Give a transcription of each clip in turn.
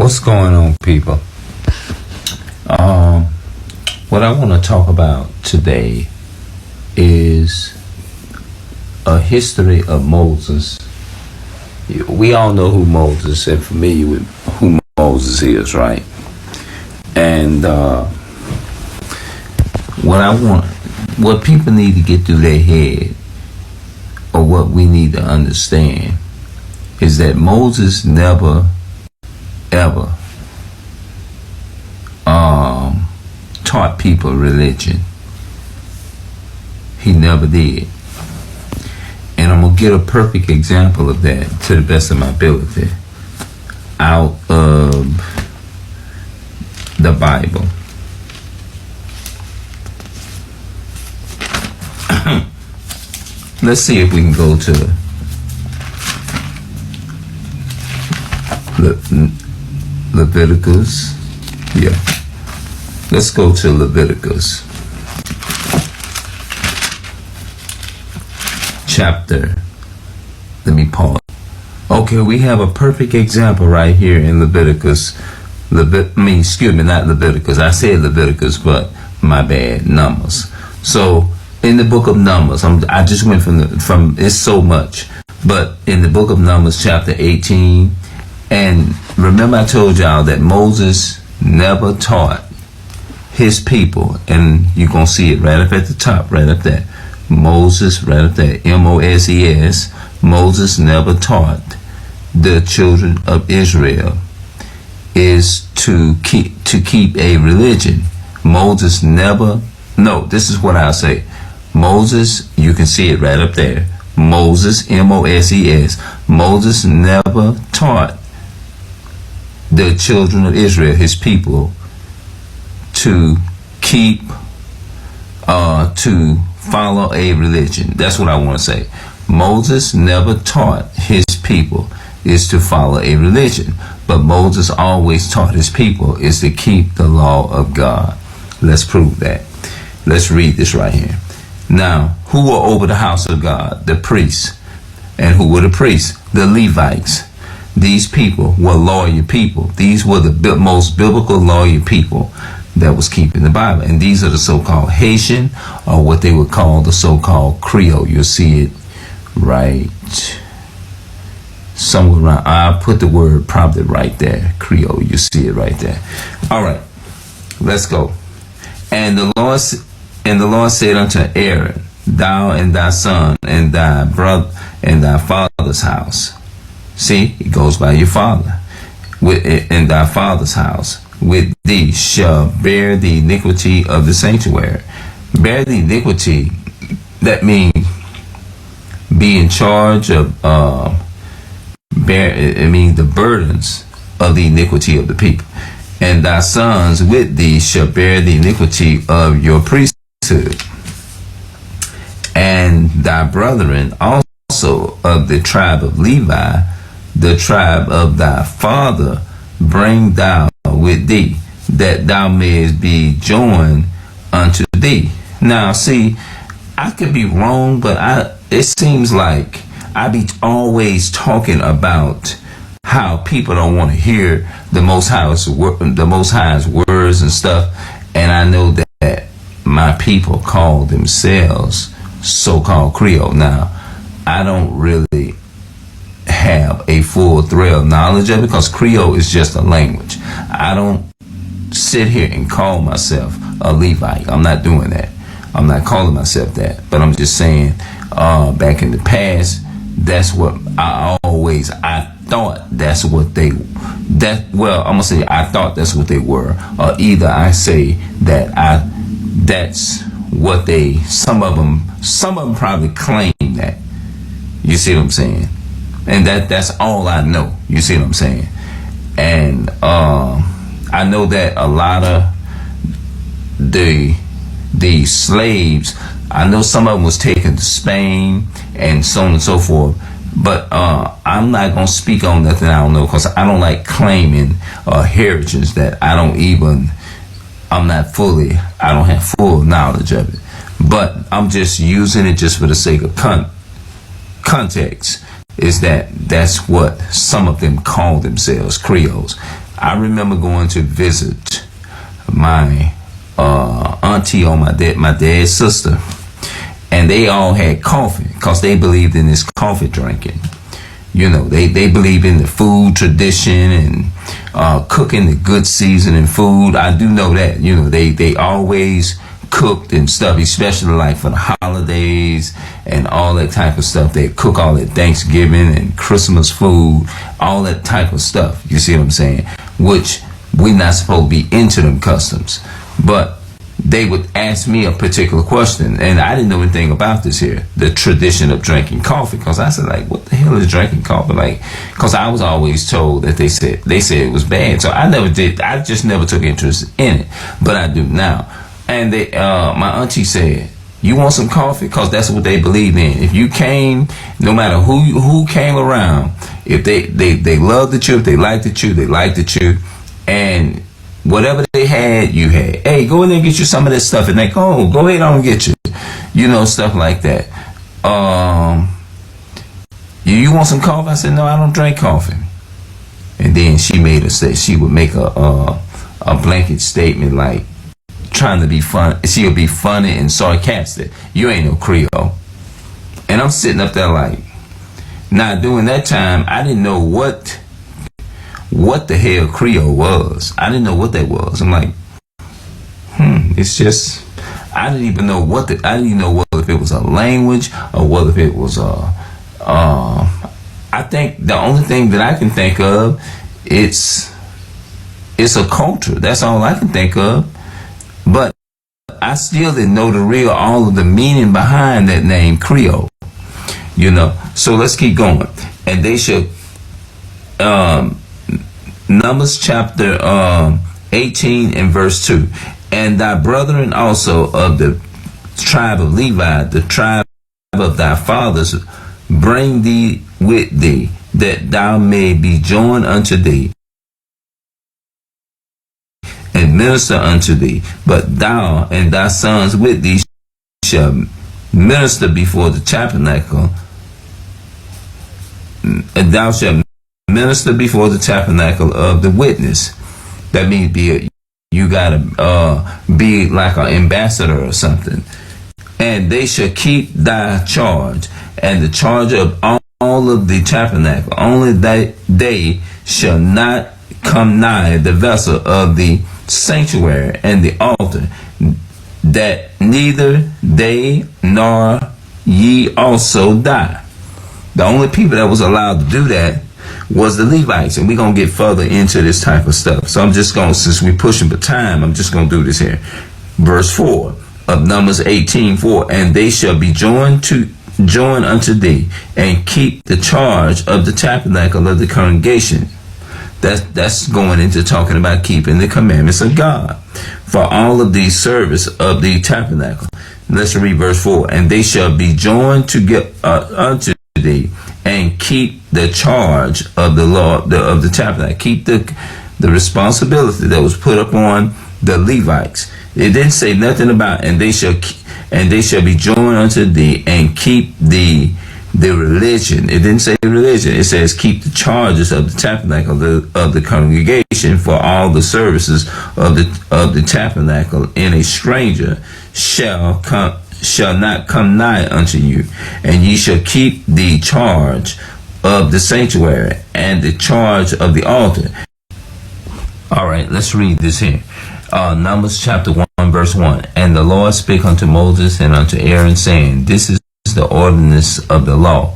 What's going on, people? What I want to talk about today is a history of Moses. We all know who Moses and familiar with who Moses is, right? And what people need to get through their head, or what we need to understand, is that Moses never ever taught people religion. He never did. And I'm going to get a perfect example of that to the best of my ability out of the Bible. Let's see if we can go to Leviticus. Yeah. Let's go to Leviticus. Chapter. Let me pause. Okay, we have a perfect example right here in Leviticus. Not Leviticus. I said Leviticus, but my bad. Numbers. So in the book of Numbers, I just went from it's so much, but in the book of Numbers, chapter 18, and remember I told y'all that Moses never taught his people, and you're gonna see it right up at the top, right up there. Moses, right up there, Moses. Moses never taught the children of Israel is to keep a religion. Moses never. No, this is what I'll say. Moses, you can see it right up there. Moses, Moses. Moses never taught the children of Israel, his people, to to follow a religion. That's what I want to say. Moses never taught his people is to follow a religion, but Moses always taught his people is to keep the law of God. Let's prove that. Let's read this right here. Now, who were over the house of God? The priests. And who were the priests? The Levites. These people were loyal people. These were the most biblical loyal people that was keeping the Bible. And these are the so-called Haitian, or what they would call the so-called Creole. You'll see it right somewhere around. I put the word probably right there. Creole. You see it right there. All right. Let's go. And the Lord said unto Aaron, thou and thy son and thy brother and thy father's house. See, it goes by your father. In thy father's house, with thee shall bear the iniquity of the sanctuary. Bear the iniquity, that means be in charge of, the burdens of the iniquity of the people. And thy sons with thee shall bear the iniquity of your priesthood. And thy brethren also of the tribe of Levi, the tribe of thy father, bring thou with thee, that thou mayest be joined unto thee. Now, see, I could be wrong, but it seems like I be always talking about how people don't want to hear the Most High's words and stuff, and I know that my people call themselves so-called Creole. Now, I don't really have a full thrill knowledge of it, because Creole is just a language. I don't sit here and call myself a Levite. I'm not doing that. I'm not calling myself that, but I'm just saying back in the past, that's what I thought that's what they I thought that's what they were, or either I say that that's what they, some of them probably claim that. You see what I'm saying? And that's all I know. You see what I'm saying? And I know that a lot of the slaves, I know some of them was taken to Spain and so on and so forth. But I'm not going to speak on nothing I don't know, because I don't like claiming heritage that I don't have full knowledge of it. But I'm just using it just for the sake of context, is that's what some of them call themselves, Creoles. I remember going to visit my auntie on my dad's sister, and they all had coffee because they believed in this coffee drinking. You know, they believe in the food tradition and cooking the good seasoning food. I do know that. You know, they always cooked and stuff, especially like for the holidays and all that type of stuff. They cook all that Thanksgiving and Christmas food, all that type of stuff. You see what I'm saying? Which we're not supposed to be into them customs. But they would ask me a particular question, and I didn't know anything about this here, the tradition of drinking coffee, because I said, like, what the hell is drinking coffee? Like, because I was always told that they said it was bad, so I just never took interest in it, but I do now. And my auntie said, you want some coffee? Because that's what they believe in. If you came, no matter who came around, if they loved the you, if they liked the you, they liked the you, and whatever they had, you had. Hey, go in there and get you some of this stuff. And they go, go ahead on and get you. You know, stuff like that. You want some coffee? I said, no, I don't drink coffee. And then she made us say she would make a blanket statement like trying to be fun. She'll be funny and sarcastic. You ain't no Creole. And I'm sitting up there like, now during that time, I didn't know what the hell Creole was. I didn't know what that was. I'm like, it's just, I didn't even know whether if it was a language or whether if it was I think the only thing that I can think of, it's a culture. That's all I can think of. But I still didn't know all of the meaning behind that name Creole. You know, so let's keep going. And they should, Numbers chapter 18 and verse 2. And thy brethren also of the tribe of Levi, the tribe of thy fathers, bring thee with thee, that thou may be joined unto thee, and minister unto thee. But thou and thy sons with thee shall minister before the tabernacle, and thou shalt minister before the tabernacle of the witness. That means you gotta be like an ambassador or something. And they shall keep thy charge and the charge of all of the tabernacle. Only they shall not come nigh the vessel of the sanctuary and the altar, that neither they nor ye also die. The only people that was allowed to do that was the Levites, and we're going to get further into this type of stuff. So I'm just going to, since we're pushing for time, I'm just going to do this here. Verse 4 of Numbers 18:4, and they shall be joined unto thee, and keep the charge of the tabernacle of the congregation. That's going into talking about keeping the commandments of God for all of the service of the tabernacle. Let's read verse 4. And they shall be joined unto thee, and keep the charge of the law of the tabernacle. Keep the responsibility that was put upon the Levites. It didn't say nothing about and they shall be joined unto thee, and keep the religion. It didn't say religion. It says keep the charges of the tabernacle of the congregation for all the services of the tabernacle. And a stranger shall not come nigh unto you, and ye shall keep the charge of the sanctuary and the charge of the altar. All right, let's read this here. Numbers chapter 1 verse 1. And the Lord spake unto Moses and unto Aaron, saying, This is the ordinance of the law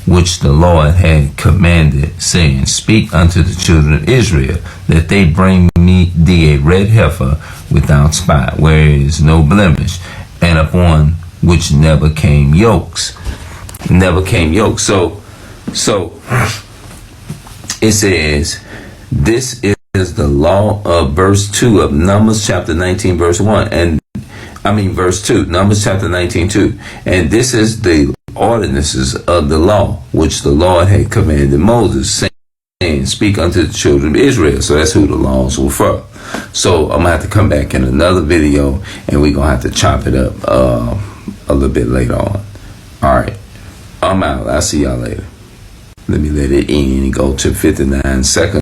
which the Lord had commanded, saying, Speak unto the children of Israel, that they bring me thee a red heifer without spot, where is no blemish, and upon which never came yokes. So it says, this is the law of verse 2 of Numbers chapter 19 verse 1, verse 2, Numbers chapter 19 2. And this is the ordinances of the law which the Lord had commanded Moses, saying, Speak unto the children of Israel. So that's who the laws were for. So I'm gonna have to come back in another video, and we're gonna have to chop it up a little bit later on. All right, I'm out. I'll see y'all later. Let me let it in and go to 59 seconds.